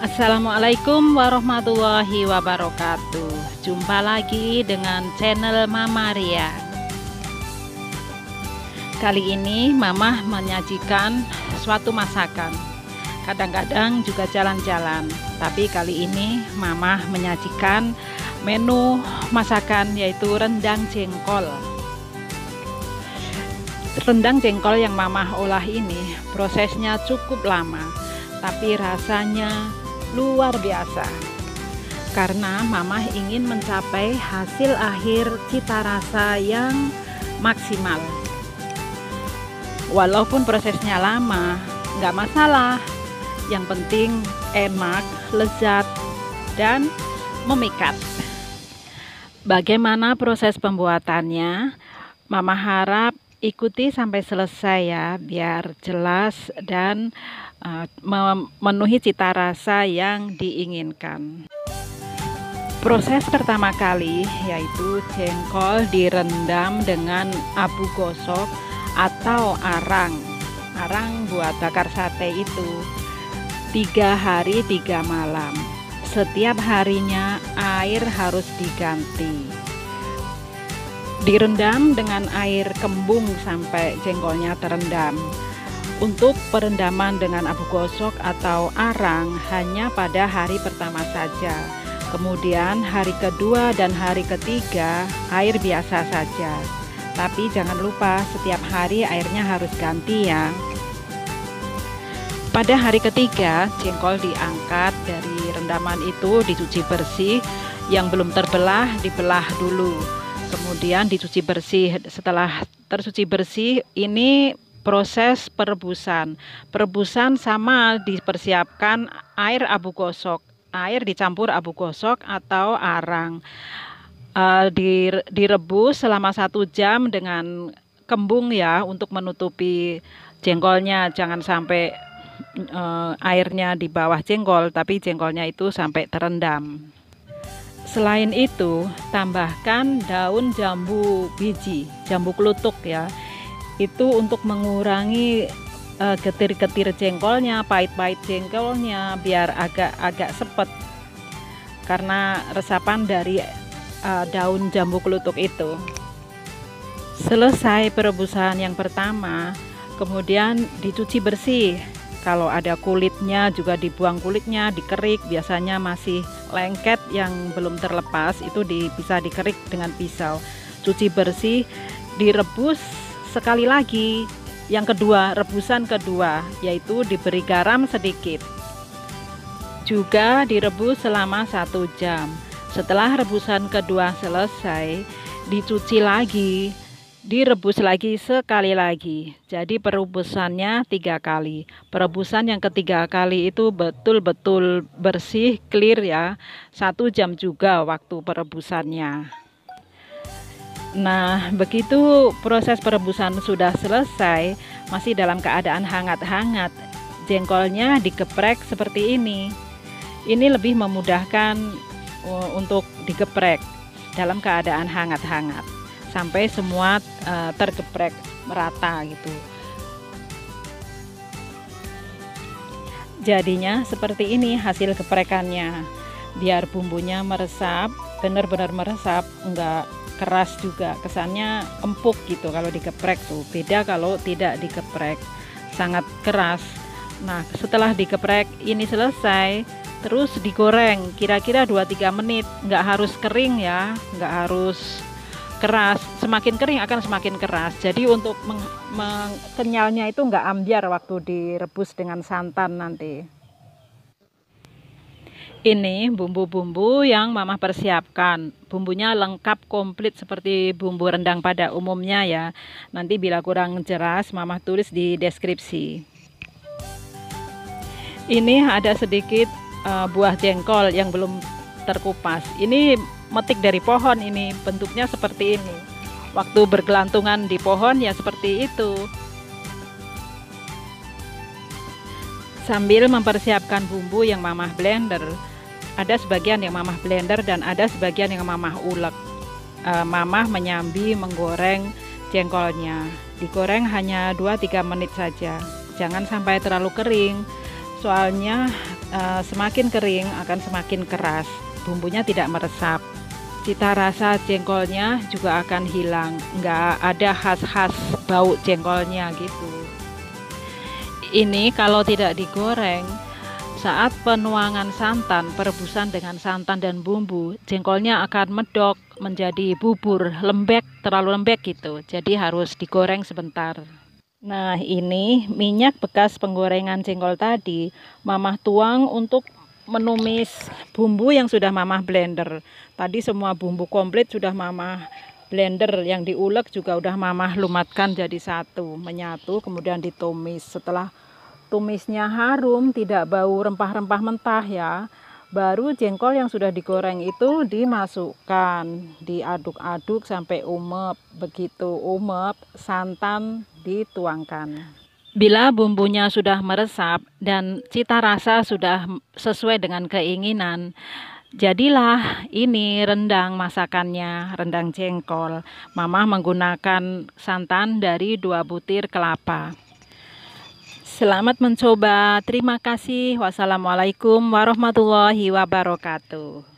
Assalamualaikum warahmatullahi wabarakatuh. Jumpa lagi dengan channel Mama Ria. Kali ini Mama menyajikan suatu masakan. Kadang-kadang juga jalan-jalan, tapi kali ini Mama menyajikan menu masakan yaitu rendang jengkol. Rendang jengkol yang Mama olah ini prosesnya cukup lama, tapi rasanya luar biasa karena Mama ingin mencapai hasil akhir cita rasa yang maksimal. Walaupun prosesnya lama, nggak masalah. Yang penting enak, lezat, dan memikat. Bagaimana proses pembuatannya? Mama harap ikuti sampai selesai ya, biar jelas dan memenuhi cita rasa yang diinginkan. Proses pertama kali yaitu jengkol direndam dengan abu gosok atau arang buat bakar sate itu 3 hari 3 malam. Setiap harinya air harus diganti. Direndam dengan air kembung sampai jengkolnya terendam. Untuk perendaman dengan abu gosok atau arang hanya pada hari pertama saja. Kemudian hari kedua dan hari ketiga air biasa saja. Tapi jangan lupa setiap hari airnya harus ganti ya. Pada hari ketiga jengkol diangkat dari rendaman itu, dicuci bersih. Yang belum terbelah dibelah dulu. Kemudian dicuci bersih. Setelah tercuci bersih ini proses perebusan. Perebusan sama dipersiapkan air abu gosok. Air dicampur abu gosok atau arang. Direbus selama 1 jam dengan kembung ya, untuk menutupi jengkolnya. Jangan sampai airnya di bawah jengkol, tapi jengkolnya itu sampai terendam. Selain itu, tambahkan daun jambu biji, jambu klutuk ya. Itu untuk mengurangi getir-getir jengkolnya, pahit-pahit jengkolnya, biar agak sepet karena resapan dari daun jambu klutuk itu. Selesai perebusan yang pertama, kemudian dicuci bersih. Kalau ada kulitnya juga dibuang kulitnya, dikerik. Biasanya masih lengket yang belum terlepas, itu bisa dikerik dengan pisau. Cuci bersih, direbus sekali lagi. Yang kedua, rebusan kedua, yaitu diberi garam sedikit. Juga direbus selama 1 jam. Setelah rebusan kedua selesai, dicuci lagi, direbus lagi sekali lagi. Jadi perebusannya 3 kali. Perebusan yang ketiga kali itu betul-betul bersih, clear ya. 1 jam juga waktu perebusannya. Nah, begitu proses perebusan sudah selesai, masih dalam keadaan hangat-hangat, jengkolnya digeprek seperti ini. Ini lebih memudahkan untuk digeprek dalam keadaan hangat-hangat sampai semua tergeprek merata gitu. Jadinya seperti ini hasil geprekannya. Biar bumbunya meresap, benar-benar meresap, enggak keras juga, kesannya empuk gitu kalau digeprek tuh. Beda kalau tidak digeprek, sangat keras. Nah, setelah digeprek ini selesai, terus digoreng kira-kira 2-3 menit. Nggak harus kering ya, nggak harus keras. Semakin kering akan semakin keras. Jadi untuk kenyalnya itu nggak ambiar waktu direbus dengan santan nanti. Ini bumbu-bumbu yang Mama persiapkan. Bumbunya lengkap komplit seperti bumbu rendang pada umumnya ya. Nanti bila kurang jelas Mama tulis di deskripsi. Ini ada sedikit buah jengkol yang belum terkupas. Ini metik dari pohon, ini bentuknya seperti ini. Waktu bergelantungan di pohon ya seperti itu. Sambil mempersiapkan bumbu yang Mama blender, ada sebagian yang Mama blender dan ada sebagian yang Mama ulek. Mama menyambi menggoreng jengkolnya. Digoreng hanya 2-3 menit saja. Jangan sampai terlalu kering. Soalnya semakin kering akan semakin keras, bumbunya tidak meresap. Cita rasa jengkolnya juga akan hilang, nggak ada khas-khas bau jengkolnya gitu. Ini kalau tidak digoreng, saat penuangan santan, perebusan dengan santan dan bumbu, jengkolnya akan medok menjadi bubur, lembek, terlalu lembek gitu. Jadi harus digoreng sebentar. Nah, ini minyak bekas penggorengan jengkol tadi, Mamah tuang untuk menumis bumbu yang sudah Mamah blender. Tadi semua bumbu komplit sudah Mamah blender, yang diulek juga udah Mamah lumatkan jadi satu, menyatu, kemudian ditumis. Setelah tumisnya harum, tidak bau rempah-rempah mentah ya, baru jengkol yang sudah digoreng itu dimasukkan, diaduk-aduk sampai umep. Begitu umep, santan dituangkan. Bila bumbunya sudah meresap dan cita rasa sudah sesuai dengan keinginan, jadilah ini rendang masakannya, rendang jengkol. Mamah menggunakan santan dari 2 butir kelapa. Selamat mencoba. Terima kasih. Wassalamualaikum warahmatullahi wabarakatuh.